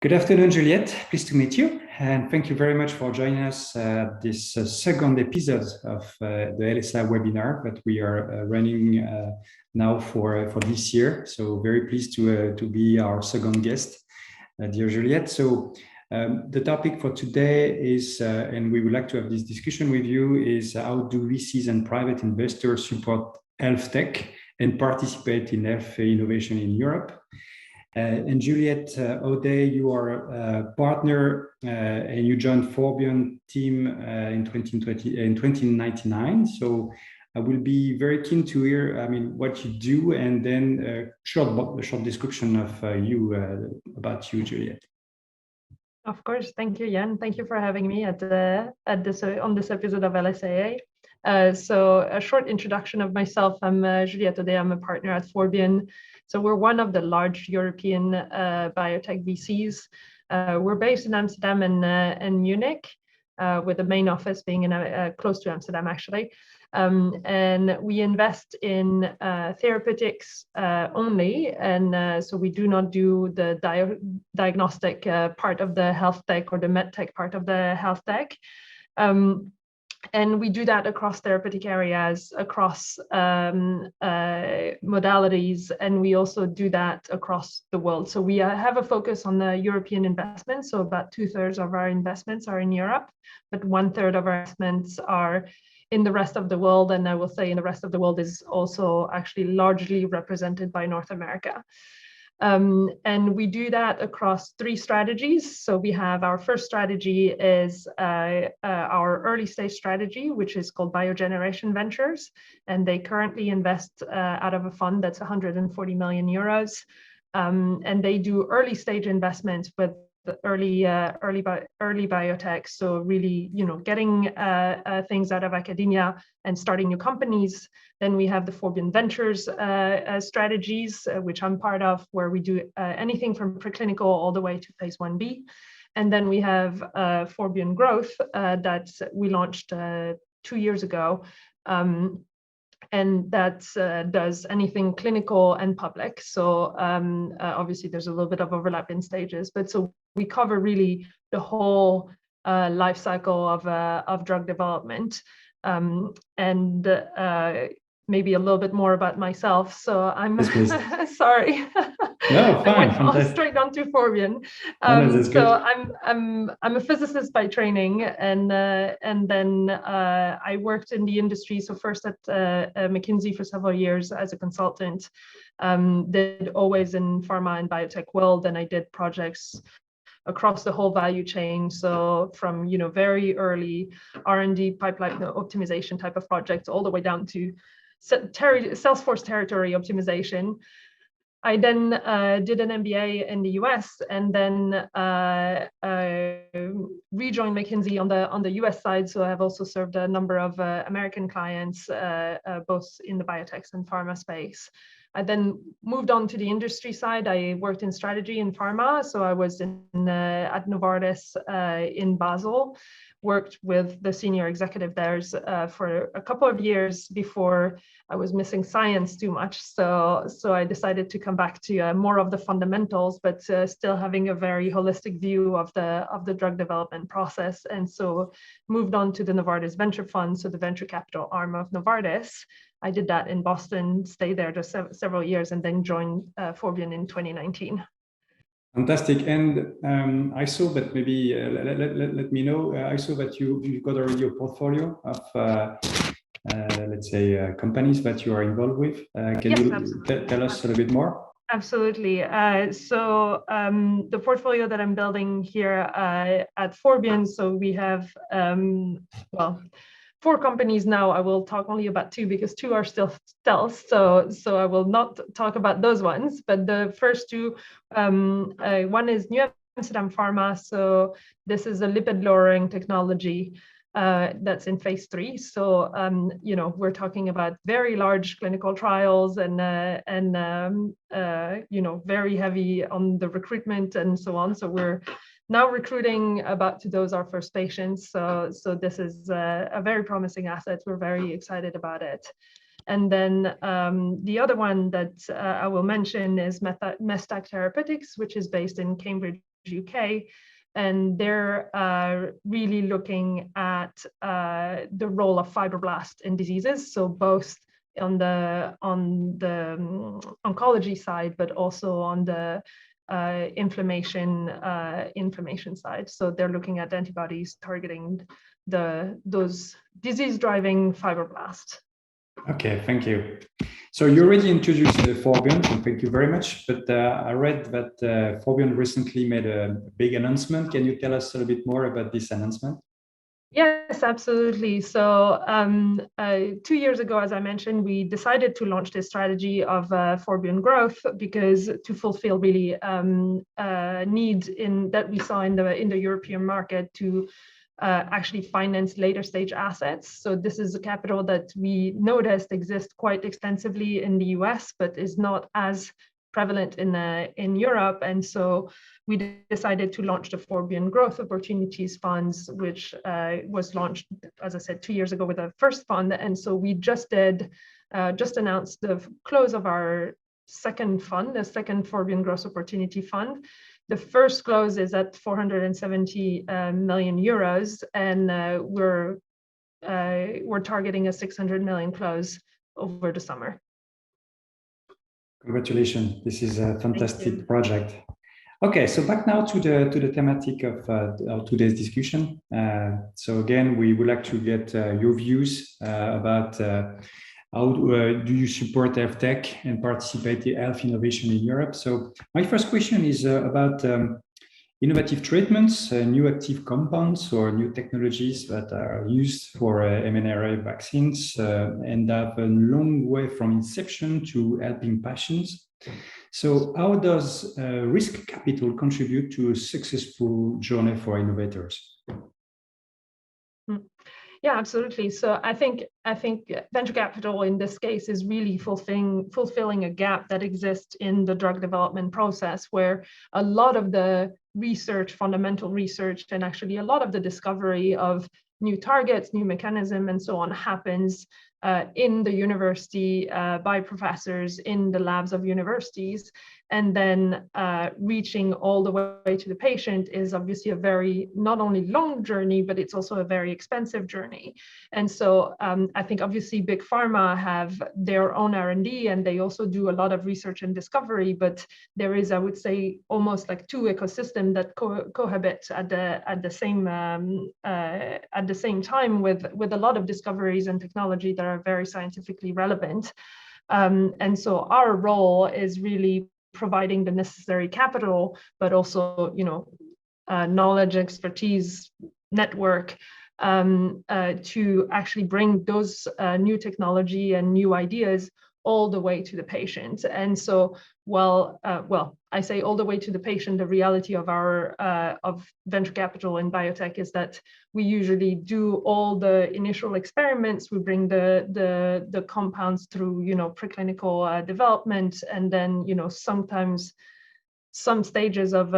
Good afternoon, Juliette. Pleased to meet you. And thank you very much for joining us this second episode of the LSAA webinar that we are running now for this year. So very pleased to be our second guest, dear Juliette. So the topic for today is, and we would like to have this discussion with you, is how do VCs and private investors support health tech and participate in health innovation in Europe? And Juliette Audet, you are a partner and you joined Forbion team in 1999. So I will be very keen to hear, what you do, and then a short description of about you, Juliette. Of course, thank you, Yann. Thank you for having me on this episode of LSAA. So a short introduction of myself. I'm Juliette Audet. I'm a partner at Forbion. So we're one of the large European biotech VCs. We're based in Amsterdam and Munich, with the main office being in close to Amsterdam, actually. And we invest in therapeutics only, and so we do not do the diagnostic part of the health tech or the med tech part of the health tech. And we do that across therapeutic areas, across modalities, and we also do that across the world. So we have a focus on the European investments. So about 2/3 of our investments are in Europe, but 1/3 of our investments are in the rest of the world. And I will say in the rest of the world is also actually largely represented by North America. And we do that across 3 strategies. So we have our first strategy is our early stage strategy, which is called Biogeneration Ventures. And they currently invest out of a fund that's 140 million euros. And they do early stage investments with the early biotech. So really, getting things out of academia and starting new companies. Then we have the Forbion Ventures strategies, which I'm part of, where we do anything from preclinical all the way to phase 1B. And then we have Forbion Growth that we launched 2 years ago. And that does anything clinical and public. So obviously there's a little bit of overlap in stages, but so we cover really the whole life cycle of drug development. And maybe a little bit more about myself. So I'm sorry. No, fine. I went straight on to Forbion. So I'm a physicist by training, and then I worked in the industry. So first at McKinsey for several years as a consultant. Did always in pharma and biotech world, and I did projects across the whole value chain. So from very early R&D pipeline optimization type of projects all the way down to Salesforce territory optimization. I then did an MBA in the US, and then rejoined McKinsey on the US side. So I've also served a number of American clients, both in the biotechs and pharma space. I then moved on to the industry side. I worked in strategy in pharma. So I was at Novartis in Basel, worked with the senior executive there for a couple of years before I was missing science too much. So I decided to come back to more of the fundamentals, but still having a very holistic view of the drug development process. And so moved on to the Novartis Venture Fund, so the venture capital arm of Novartis. I did that in Boston, stayed there just several years, and then joined Forbion in 2019. Fantastic. And I saw that maybe, let me know, I saw that you've got already a portfolio of, let's say, companies that you are involved with. Can you tell us a little bit more? Absolutely. So the portfolio that I'm building here at Forbion, so we have, 4 companies now. I will talk only about 2 because 2 are still stealth. So I will not talk about those ones. But the first 2, one is New Amsterdam Pharma. So this is a lipid lowering technology that's in phase 3. So we're talking about very large clinical trials and very heavy on the recruitment and so on. So we're now recruiting, about to dose our first patients. So this is a very promising asset. We're very excited about it. And then the other one that I will mention is Mestac Therapeutics, which is based in Cambridge, UK, and they're really looking at the role of fibroblast in diseases. So both on the oncology side, but also on the inflammation side. So they're looking at antibodies targeting those disease-driving fibroblasts. Okay, thank you. So you already introduced Forbion, and thank you very much. But I read that Forbion recently made a big announcement. Can you tell us a little bit more about this announcement? Yes, absolutely. So 2 years ago, as I mentioned, we decided to launch this strategy of Forbion growth because to fulfill really need that we saw in the European market to actually finance later stage assets. So this is a capital that we noticed exists quite extensively in the US, but is not as prevalent in Europe. And so we decided to launch the Forbion Growth Opportunities Funds, which was launched, as I said, 2 years ago with the first fund. And so we just announced the close of our second fund, the second Forbion Growth Opportunity Fund. The first close is at 470 million euros, and we're targeting a 600 million close over the summer. Congratulations! This is a fantastic project. Okay, so back now to the thematic of today's discussion. So again, we would like to get your views about how do you support Healthtech and participate in health innovation in Europe. So my first question is about innovative treatments, new active compounds or new technologies that are used for mRNA vaccines and have a long way from inception to helping patients. So how does risk capital contribute to a successful journey for innovators? Yeah, absolutely. So I think venture capital in this case is really fulfilling a gap that exists in the drug development process, where a lot of the research, fundamental research, and actually a lot of the discovery of new targets, new mechanism, and so on happens in the university by professors in the labs of universities. And then reaching all the way to the patient is obviously a very not only long journey, but it's also a very expensive journey. And so I think obviously big pharma have their own R&D and they also do a lot of research and discovery, but there is, I would say, almost like two ecosystems that cohabit at the same time with a lot of discoveries and technology that are very scientifically relevant. And so our role is really providing the necessary capital, but also, knowledge, expertise, network to actually bring those new technology and new ideas all the way to the patient. And so, I say all the way to the patient, the reality of our of venture capital in biotech is that we usually do all the initial experiments. We bring the compounds through, preclinical development, and then, sometimes some stages of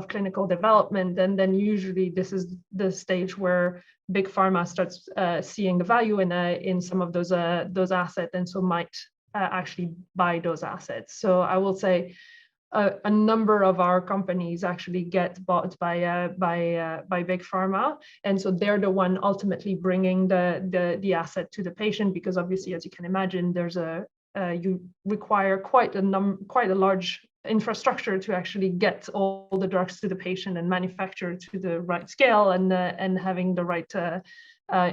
clinical development, and then usually this is the stage where big pharma starts seeing the value in some of those assets, and so might actually buy those assets. So I will say a number of our companies actually get bought by big pharma, and so they're the one ultimately bringing the asset to the patient, because obviously, as you can imagine, there's you require quite a large infrastructure to actually get all the drugs to the patient and manufacture to the right scale, and having the right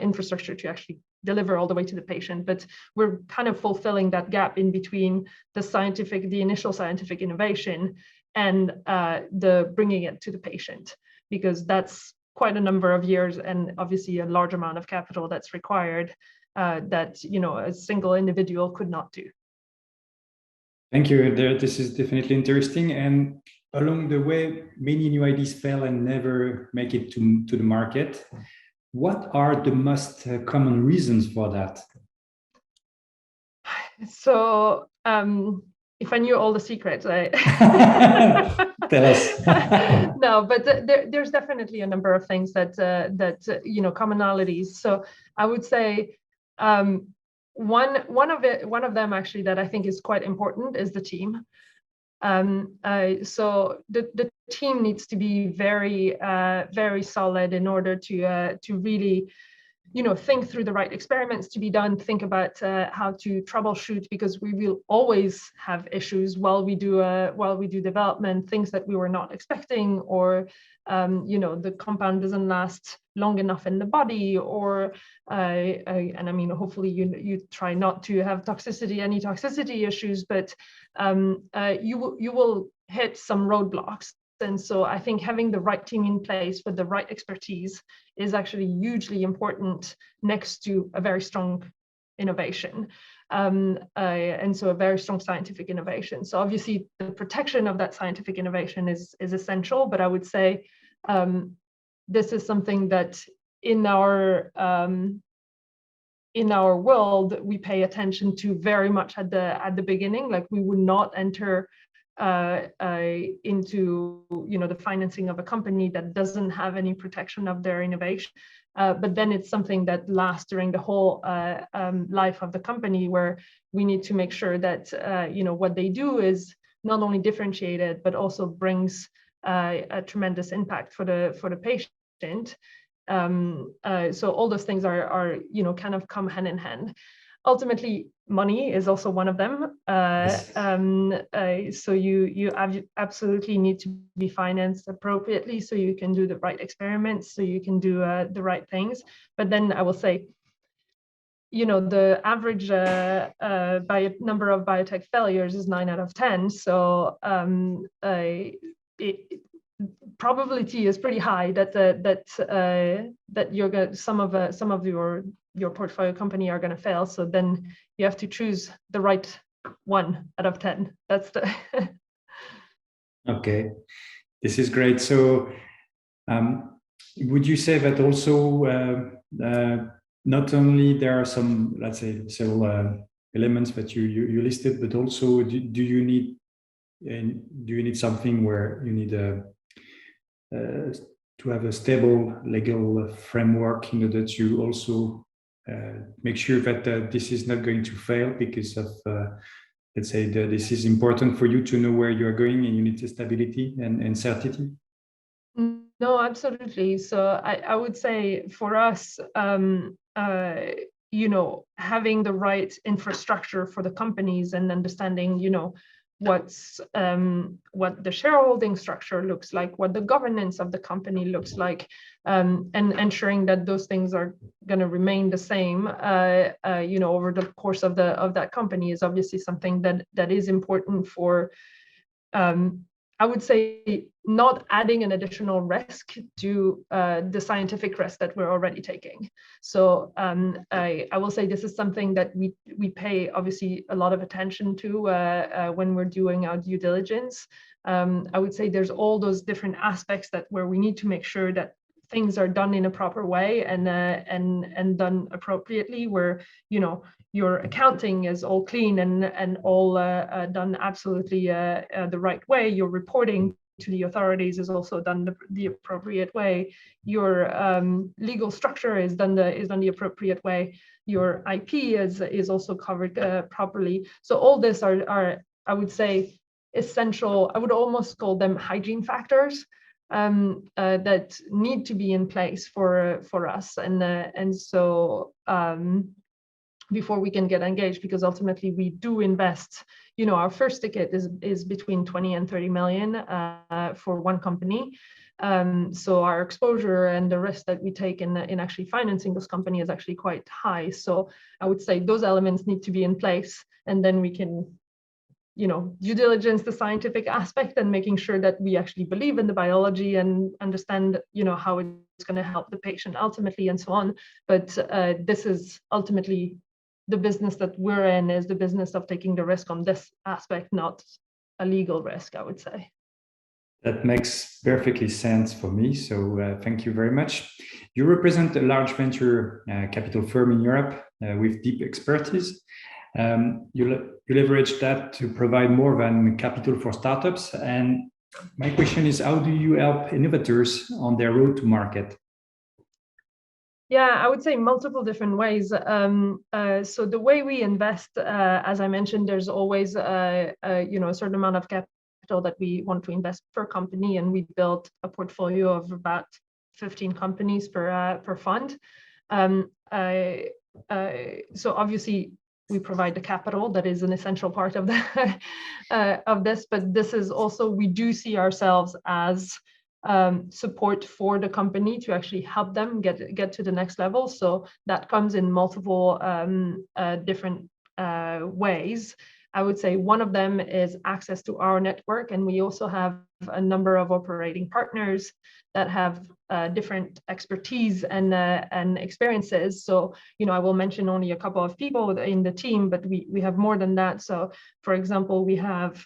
infrastructure to actually deliver all the way to the patient. But we're kind of fulfilling that gap in between the initial scientific innovation and the bringing it to the patient, because that's quite a number of years and obviously a large amount of capital that's required that a single individual could not do. Thank you. This is definitely interesting. And along the way, many new ideas fail and never make it to the market. What are the most common reasons for that? So if I knew all the secrets, Tell us. No, but there's definitely a number of things that commonalities. So I would say one of them actually that I think is quite important is the team. So the team needs to be very very solid in order to really think through the right experiments to be done, think about how to troubleshoot, because we will always have issues while we do development, things that we were not expecting, or the compound doesn't last long enough in the body, or and I mean, hopefully you try not to have any toxicity issues, but you will hit some roadblocks. And so I think having the right team in place with the right expertise is actually hugely important next to a very strong innovation. And so a very strong scientific innovation. So obviously the protection of that scientific innovation is essential, but I would say this is something that in our world we pay attention to very much at the beginning. Like, we would not enter into the financing of a company that doesn't have any protection of their innovation, but then it's something that lasts during the whole life of the company, where we need to make sure that what they do is not only differentiated but also brings a tremendous impact for the patient. So all those things are kind of come hand in hand. Ultimately, money is also one of them. So you absolutely need to be financed appropriately, so you can do the right experiments, so you can do the right things. But then I will say, the average number of biotech failures is 9 out of 10. So probability is pretty high that you're going some of your portfolio company are going to fail. So then you have to choose the right 1 out of 10. That's the Okay, this is great. So would you say that also not only there are some, let's say, several elements that you listed, but also do you need something where you need to have a stable legal framework in order to also make sure that this is not going to fail because of, let's say, this is important for you to know where you are going, and you need stability and certainty? No, absolutely. So I would say for us, having the right infrastructure for the companies and understanding, what the shareholding structure looks like, what the governance of the company looks like, and ensuring that those things are going to remain the same, over the course of that company is obviously something that is important for, I would say, not adding an additional risk to the scientific risk that we're already taking. So I will say this is something that we pay obviously a lot of attention to when we're doing our due diligence. I would say there's all those different aspects where we need to make sure that things are done in a proper way and done appropriately, where your accounting is all clean and all done absolutely the right way. Your reporting to the authorities is also done the appropriate way. Your legal structure is done the appropriate way. Your IP is also covered properly. So all this are I would say essential. I would almost call them hygiene factors that need to be in place for us, and so before we can get engaged, because ultimately we do invest. Our first ticket is between 20 and 30 million for one company. So our exposure and the risk that we take in actually financing this company is actually quite high. So I would say those elements need to be in place, and then we can due diligence the scientific aspect and making sure that we actually believe in the biology and understand, how it's going to help the patient ultimately and so on. But this is ultimately the business that we're in, is the business of taking the risk on this aspect, not a legal risk, I would say. That makes perfectly sense for me. So thank you very much. You represent a large venture capital firm in Europe with deep expertise. You leverage that to provide more than capital for startups. And my question is, how do you help innovators on their road to market? Yeah, I would say multiple different ways. So the way we invest, as I mentioned, there's always a certain amount of capital that we want to invest per company, and we built a portfolio of about 15 companies per fund. So obviously we provide the capital that is an essential part of the of this, but this is also, we do see ourselves as support for the company to actually help them get to the next level. So that comes in multiple different ways. I would say one of them is access to our network, and we also have a number of operating partners that have different expertise and experiences. So, I will mention only a couple of people in the team, but we have more than that. So, for example, we have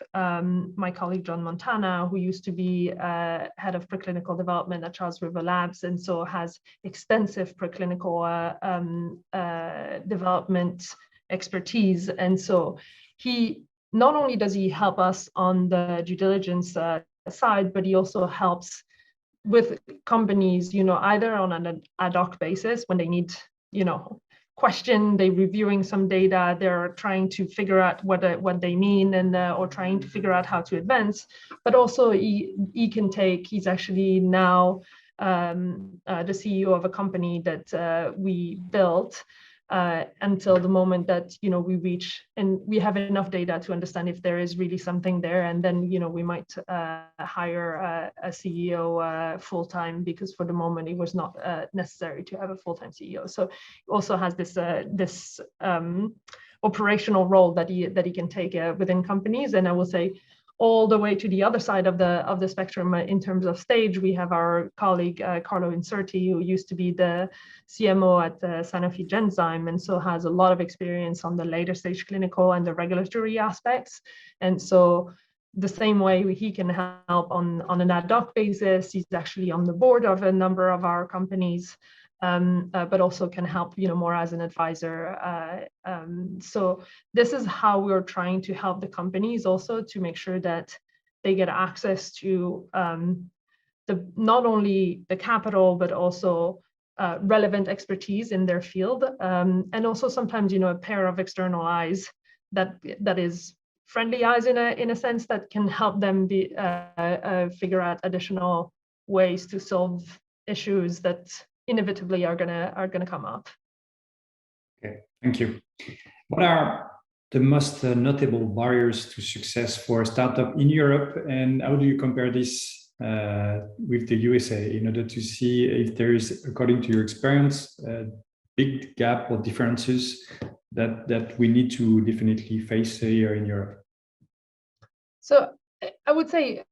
my colleague John Montana, who used to be head of preclinical development at Charles River Labs, and so has extensive preclinical development expertise. And so he not only does he help us on the due diligence side, but he also helps with companies, either on an ad hoc basis when they need, question, they're reviewing some data, they're trying to figure out what they mean, and or trying to figure out how to advance. But also he's actually now the CEO of a company that we built until the moment that we reach and we have enough data to understand if there is really something there, and then we might hire a CEO full-time, because for the moment it was not necessary to have a full-time CEO. So he also has this operational role that he can take within companies. And I will say, all the way to the other side of the spectrum in terms of stage, we have our colleague Carlo Inserti, who used to be the CMO at Sanofi Genzyme, and so has a lot of experience on the later stage clinical and the regulatory aspects. And so the same way he can help on an ad hoc basis, he's actually on the board of a number of our companies, but also can help more as an advisor. So this is how we're trying to help the companies also to make sure that they get access to not only the capital, but also relevant expertise in their field, and also sometimes a pair of external eyes that is friendly eyes in a sense, that can help them figure out additional ways to solve issues that inevitably are gonna come up. Okay, thank you. What are the most notable barriers to success for a startup in Europe, and how do you compare this with the USA in order to see if there is, according to your experience, a big gap or differences that we need to definitely face here in Europe? So I would say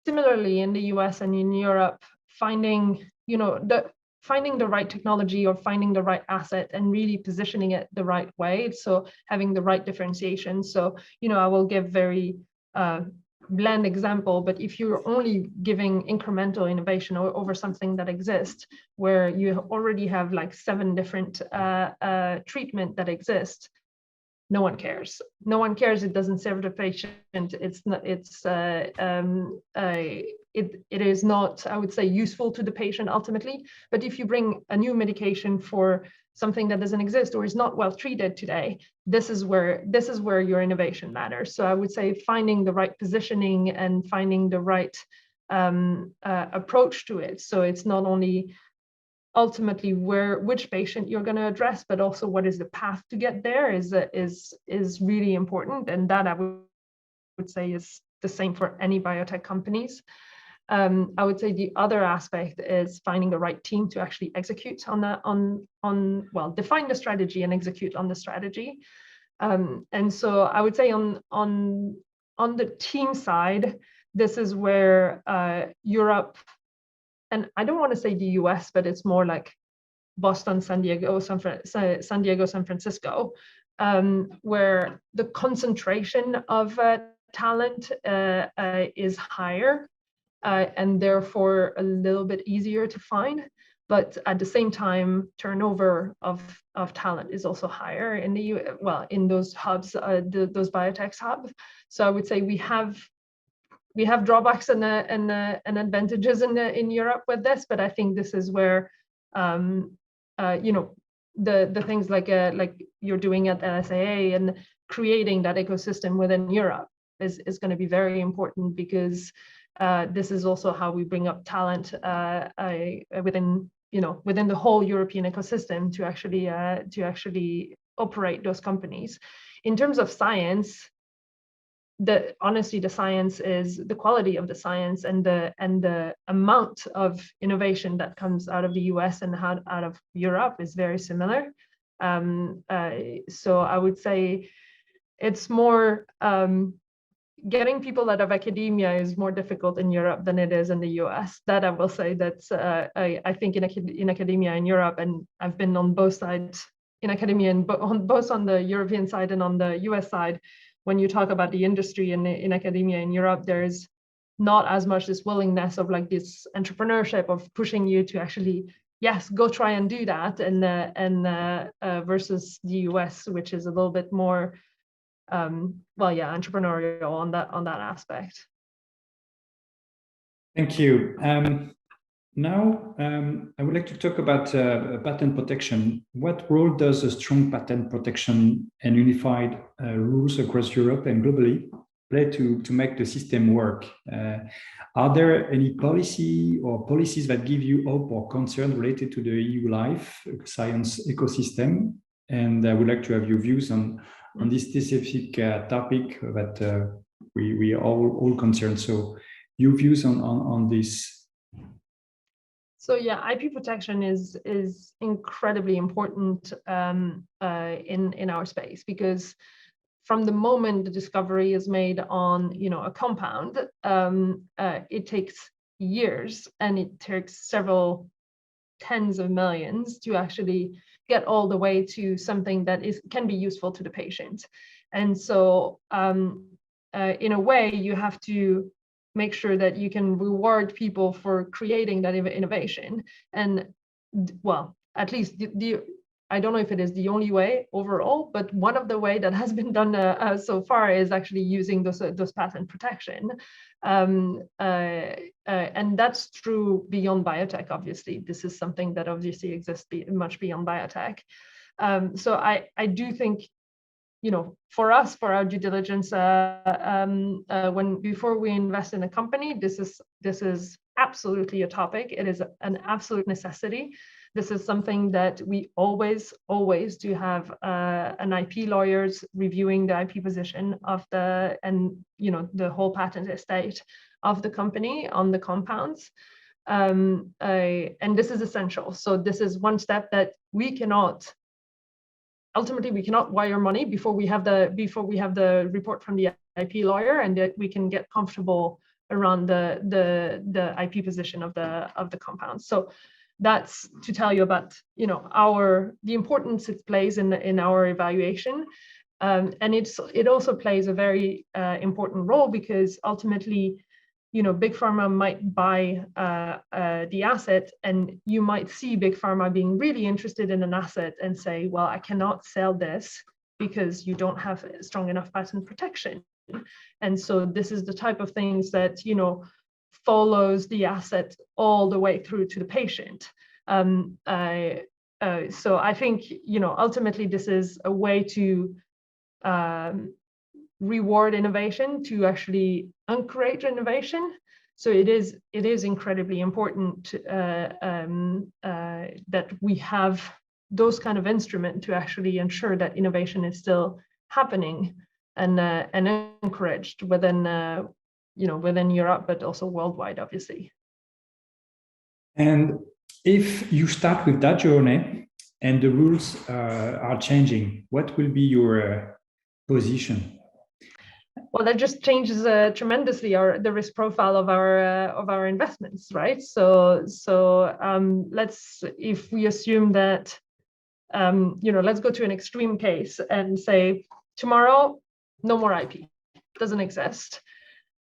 similarly in the US and in Europe, finding the right technology or finding the right asset and really positioning it the right way, so having the right differentiation. So I will give very bland example, but if you're only giving incremental innovation over something that exists, where you already have like 7 different treatment that exist, no one cares. No one cares. It doesn't serve the patient. It's not. It is not, I would say, useful to the patient ultimately. But if you bring a new medication for something that doesn't exist or is not well treated today, this is where your innovation matters. So I would say finding the right positioning and finding the right approach to it. So it's not only ultimately which patient you're going to address, but also what is the path to get there is really important. And that I would say is the same for any biotech companies. I would say the other aspect is finding the right team to actually execute define the strategy and execute on the strategy. And so I would say on the team side, this is where Europe, and I don't want to say the US, but it's more like Boston, San Diego, San Francisco, where the concentration of talent is higher and therefore a little bit easier to find. But at the same time, turnover of talent is also higher in in those hubs, those biotech hubs. So I would say we have drawbacks and advantages in Europe with this, but I think this is where the things like you're doing at LSAA and creating that ecosystem within Europe is going to be very important, because this is also how we bring up talent within the whole European ecosystem to actually operate those companies. In terms of science, honestly, the science is the quality of the science and the amount of innovation that comes out of the US and out of Europe is very similar. So I would say it's more getting people out of academia is more difficult in Europe than it is in the US. That I will say that I think in academia in Europe, and I've been on both sides in academia, and both on the European side and on the US side. When you talk about the industry in academia in Europe, there's not as much this willingness of like this entrepreneurship of pushing you to actually, yes, go try and do that, and versus the US, which is a little bit more, entrepreneurial on that aspect. Thank you. Now, I would like to talk about patent protection. What role does a strong patent protection and unified rules across Europe and globally play to make the system work? Are there any policies that give you hope or concern related to the EU life science ecosystem? And I would like to have your views on this specific topic that we are all concerned. So your views on this. So yeah, IP protection is incredibly important in our space, because from the moment the discovery is made on a compound, it takes years, and it takes several tens of millions to actually get all the way to something that can be useful to the patient. And so in a way, you have to make sure that you can reward people for creating that innovation. And well, at least I don't know if it is the only way overall, but one of the way that has been done so far is actually using those patent protection. And that's true beyond biotech, obviously. This is something that obviously exists much beyond biotech. So I do think, for us, for our due diligence, before we invest in a company, this is absolutely a topic. It is an absolute necessity. This is something that we always do have an IP lawyers reviewing the IP position of the whole patent estate of the company on the compounds. And this is essential. So this is one step that ultimately we cannot wire money before we have the report from the IP lawyer, and that we can get comfortable around the IP position of the compounds. So that's to tell you about the importance it plays in our evaluation, and it also plays a very important role, because ultimately big pharma might buy the asset, and you might see big pharma being really interested in an asset and say, well, I cannot sell this because you don't have strong enough patent protection. And so this is the type of things that follows the asset all the way through to the patient. So I think ultimately this is a way to reward innovation, to actually encourage innovation. So it is incredibly important that we have those kind of instruments to actually ensure that innovation is still happening and encouraged within Europe, but also worldwide, obviously. And if you start with that journey and the rules are changing, what will be your position? Well, that just changes tremendously the risk profile of our investments, right? So if we assume that let's go to an extreme case and say tomorrow no more IP, it doesn't exist.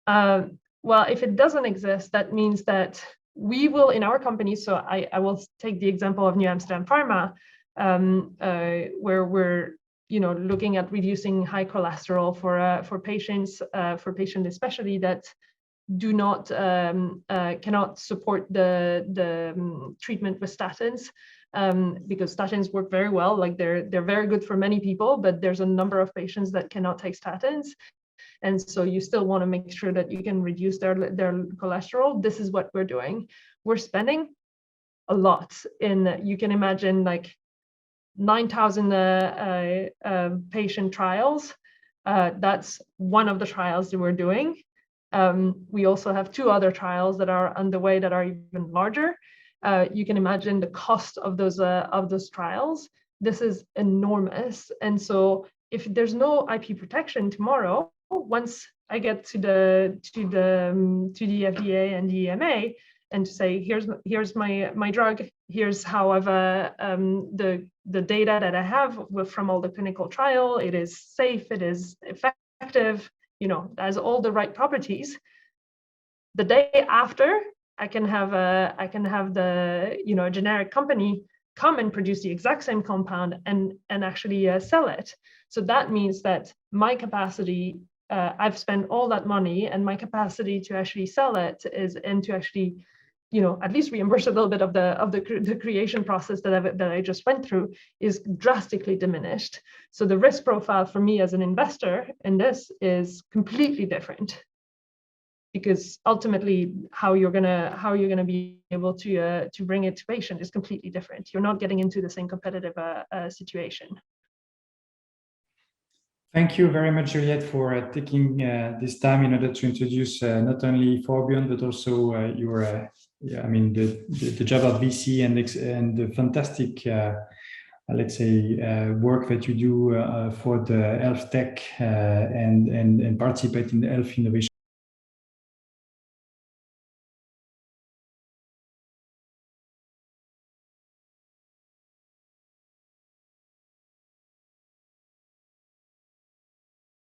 Well, if it doesn't exist, that means that we will, in our company, so I will take the example of New Amsterdam Pharma, where we're looking at reducing high cholesterol for patients especially that do not cannot support the treatment with statins. because statins work very well. Like they're very good for many people, but there's a number of patients that cannot take statins. And so you still want to make sure that you can reduce their cholesterol. This is what we're doing. We're spending a lot in, you can imagine, like 9,000 patient trials. That's one of the trials that we're doing. We also have 2 other trials that are underway that are even larger. You can imagine the cost of those trials. This is enormous. And so if there's no IP protection tomorrow, once I get to the FDA and the EMA and to say, here's my drug, here's however the data that I have from all the clinical trial, it is safe, it is effective, you know, has all the right properties. The day after, I can have the, you know, a generic company come and produce the exact same compound and actually sell it. So that means that my capacity, I've spent all that money, and my capacity to actually sell it is, and to actually, you know, at least reimburse a little bit of the creation process that I just went through, is drastically diminished. So the risk profile for me as an investor in this is completely different, because ultimately how you're gonna be able to bring it to patient is completely different. You're not getting into the same competitive situation. Thank you very much, Juliette, for taking this time in order to introduce not only Forbion, but also your, the job at VC and the fantastic, let's say, work that you do for the Healthtech and participate in the health innovation